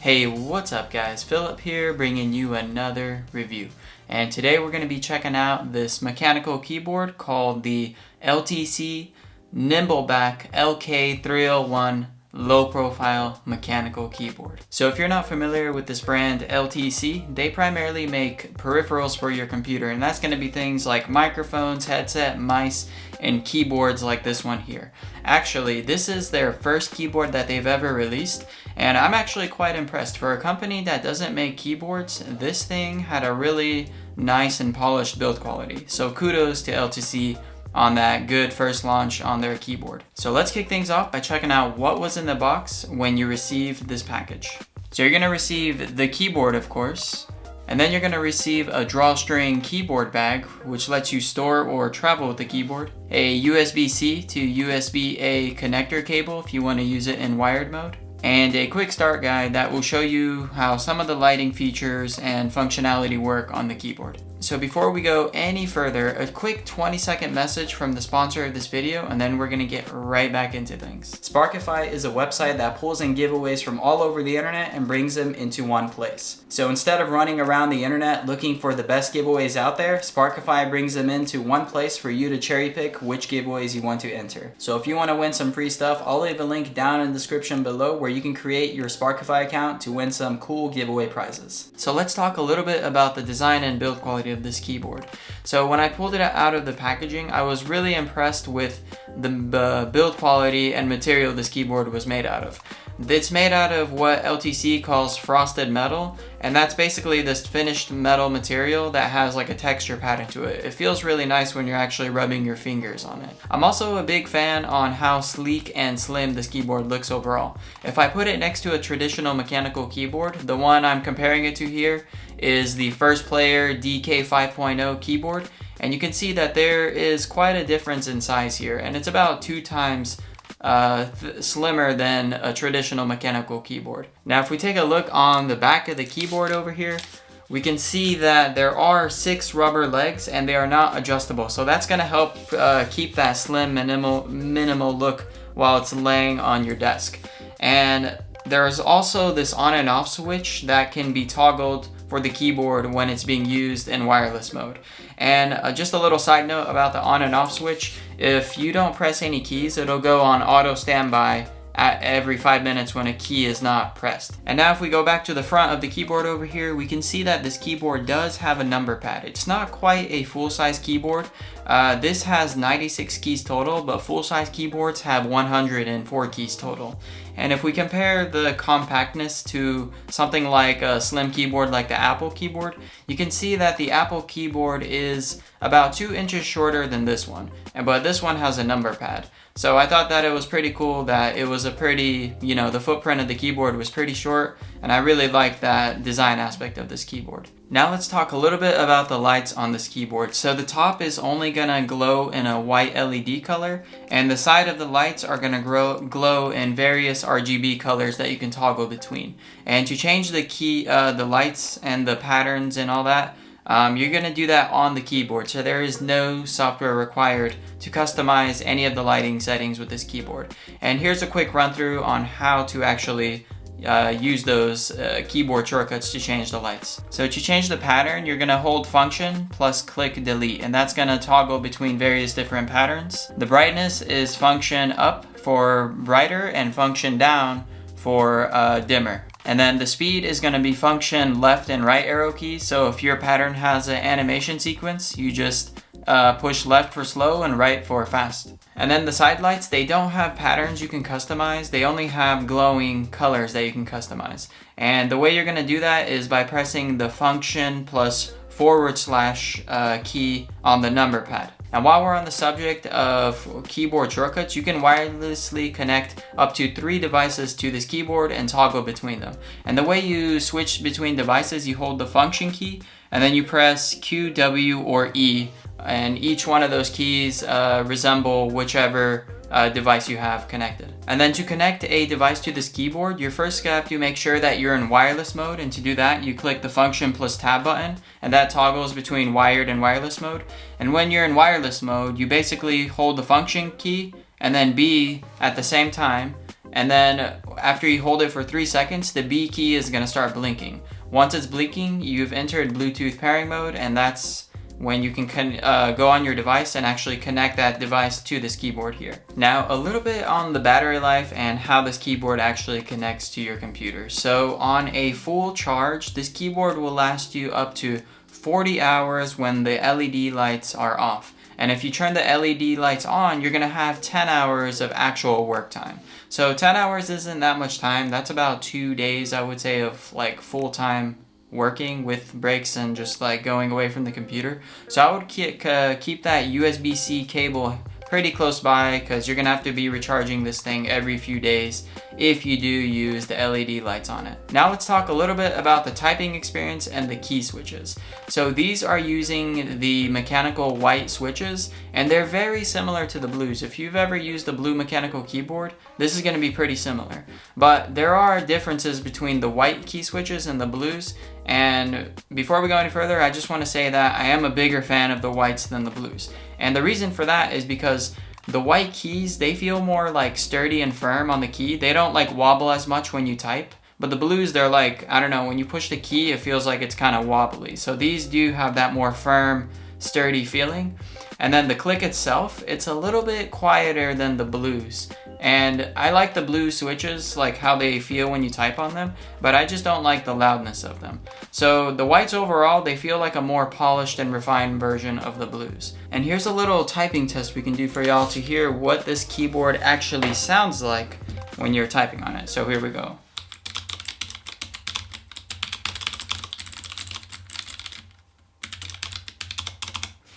Hey, what's up guys? Philip here bringing you another review. And today we're going to be checking out this mechanical keyboard called the LTC Nimbleback LK301 low profile mechanical keyboard. So if you're not familiar with this brand LTC, they primarily make peripherals for your computer, and that's going to be things like microphones, headset, mice, and keyboards like this one here. Actually, this is their first keyboard that they've ever released, and I'm actually quite impressed. For a company that doesn't make keyboards, this thing had a really nice and polished build quality. So kudos to LTC on that good first launch on their keyboard. So let's kick things off by checking out what was in the box when you receive this package. So you're going to receive the keyboard, of course, and then you're going to receive a drawstring keyboard bag, which lets you store or travel with the keyboard, a USB-C to USB-A connector cable if you want to use it in wired mode, and a quick start guide that will show you how some of the lighting features and functionality work on the keyboard. So before we go any further, a quick 20-second message from the sponsor of this video, and then we're gonna get right back into things. Sparkify is a website that pulls in giveaways from all over the internet and brings them into one place. So instead of running around the internet looking for the best giveaways out there, Sparkify brings them into one place for you to cherry pick which giveaways you want to enter. So if you want to win some free stuff, I'll leave a link down in the description below where you can create your Sparkify account to win some cool giveaway prizes. So let's talk a little bit about the design and build quality of this keyboard. So when I pulled it out of the packaging, I was really impressed with the build quality and material this keyboard was made out of. It's made out of what LTC calls frosted metal, and that's basically this finished metal material that has like a texture pattern to it. It feels really nice when you're actually rubbing your fingers on it. I'm also a big fan on how sleek and slim this keyboard looks overall. If I put it next to a traditional mechanical keyboard, the one I'm comparing it to here is the First Player DK 5.0 keyboard, and you can see that there is quite a difference in size here, and it's about 2 times slimmer than a traditional mechanical keyboard. Now if we take a look on the back of the keyboard over here, we can see that there are 6 rubber legs and they are not adjustable, so that's going to help keep that slim minimal look while it's laying on your desk. And there's also this on and off switch that can be toggled for the keyboard when it's being used in wireless mode. And just a little side note about the on and off switch, if you don't press any keys, it'll go on auto standby at every 5 minutes when a key is not pressed. And now if we go back to the front of the keyboard over here, we can see that this keyboard does have a number pad. It's not quite a full-size keyboard. This has 96 keys total, but full-size keyboards have 104 keys total. And if we compare the compactness to something like a slim keyboard like the Apple keyboard, you can see that the Apple keyboard is about 2 inches shorter than this one, but this one has a number pad. So I thought that it was pretty cool that it was a pretty, the footprint of the keyboard was pretty short, and I really like that design aspect of this keyboard. Now let's talk a little bit about the lights on this keyboard. So the top is only gonna glow in a white LED color, and the side of the lights are gonna glow in various RGB colors that you can toggle between. And to change the lights and the patterns and all that, you're going to do that on the keyboard, so there is no software required to customize any of the lighting settings with this keyboard. And here's a quick run through on how to actually use those keyboard shortcuts to change the lights. So to change the pattern, you're going to hold function plus click delete, and that's going to toggle between various different patterns. The brightness is function up for brighter and function down for dimmer. And then the speed is going to be function left and right arrow keys. So if your pattern has an animation sequence, you just push left for slow and right for fast. And then the side lights, they don't have patterns you can customize. They only have glowing colors that you can customize. And the way you're going to do that is by pressing the function plus / key on the number pad. And while we're on the subject of keyboard shortcuts, you can wirelessly connect up to 3 devices to this keyboard and toggle between them. And the way you switch between devices, you hold the function key and then you press Q, W, or E, and each one of those keys resemble whichever device you have connected. And then to connect a device to this keyboard, you first have to make sure that you're in wireless mode, and to do that you click the function plus tab button, and that toggles between wired and wireless mode. And when you're in wireless mode, you basically hold the function key and then B at the same time, And then after you hold it for 3 seconds, the B key is going to start blinking. Once it's blinking, you've entered Bluetooth pairing mode, and that's when you can go on your device and actually connect that device to this keyboard here. Now, a little bit on the battery life and how this keyboard actually connects to your computer. So on a full charge, this keyboard will last you up to 40 hours when the LED lights are off. And if you turn the LED lights on, you're gonna have 10 hours of actual work time. So 10 hours isn't that much time. That's about 2 days, I would say, of like full-time working with breaks and just like going away from the computer. So I would keep that USB-C cable pretty close by, because you're gonna have to be recharging this thing every few days if you do use the LED lights on it. Now let's talk a little bit about the typing experience and the key switches. So these are using the mechanical white switches, and they're very similar to the blues. If you've ever used a blue mechanical keyboard, this is gonna be pretty similar. But there are differences between the white key switches and the blues. And before we go any further, I just want to say that I am a bigger fan of the whites than the blues. And the reason for that is because the white keys, they feel more like sturdy and firm on the key. They don't like wobble as much when you type. But the blues, they're like, I don't know, when you push the key, it feels like it's kind of wobbly. So these do have that more firm, sturdy feeling. And then the click itself, it's a little bit quieter than the blues. And I like the blue switches, like how they feel when you type on them, but I just don't like the loudness of them. So the whites overall, they feel like a more polished and refined version of the blues. And here's a little typing test we can do for y'all to hear what this keyboard actually sounds like when you're typing on it. So here we go.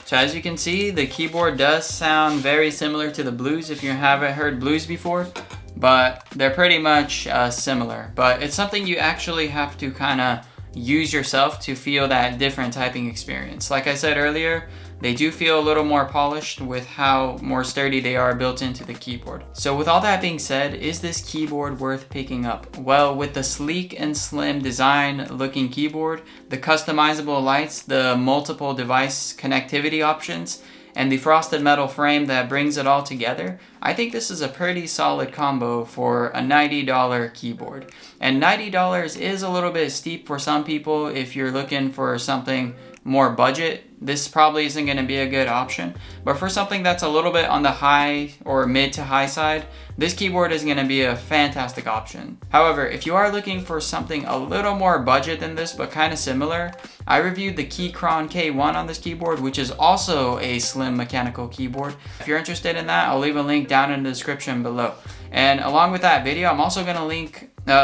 So as you can see, the keyboard does sound very similar to the blues if you haven't heard blues before, but they're pretty much similar. But it's something you actually have to kind of use yourself to feel that different typing experience. Like I said earlier, they do feel a little more polished with how more sturdy they are built into the keyboard. So with all that being said, is this keyboard worth picking up? Well, with the sleek and slim design looking keyboard, the customizable lights, the multiple device connectivity options, and the frosted metal frame that brings it all together, I think this is a pretty solid combo for a $90 keyboard. And $90 is a little bit steep for some people. If you're looking for something more budget, this probably isn't going to be a good option. But for something that's a little bit on the high or mid to high side, this keyboard is going to be a fantastic option. However, if you are looking for something a little more budget than this but kind of similar, I reviewed the Keychron K1 on this keyboard, which is also a slim mechanical keyboard. If you're interested in that, I'll leave a link down in the description below. And along with that video, I'm also going to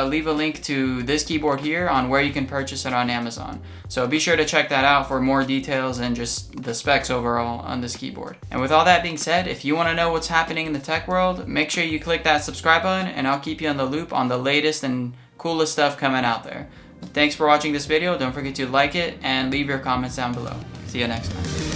leave a link to this keyboard here on where you can purchase it on Amazon. So be sure to check that out for more details and just the specs overall on this keyboard. And with all that being said, if you want to know what's happening in the tech world, make sure you click that subscribe button, and I'll keep you on the loop on the latest and coolest stuff coming out there. Thanks for watching this video. Don't forget to like it and leave your comments down below. See you next time.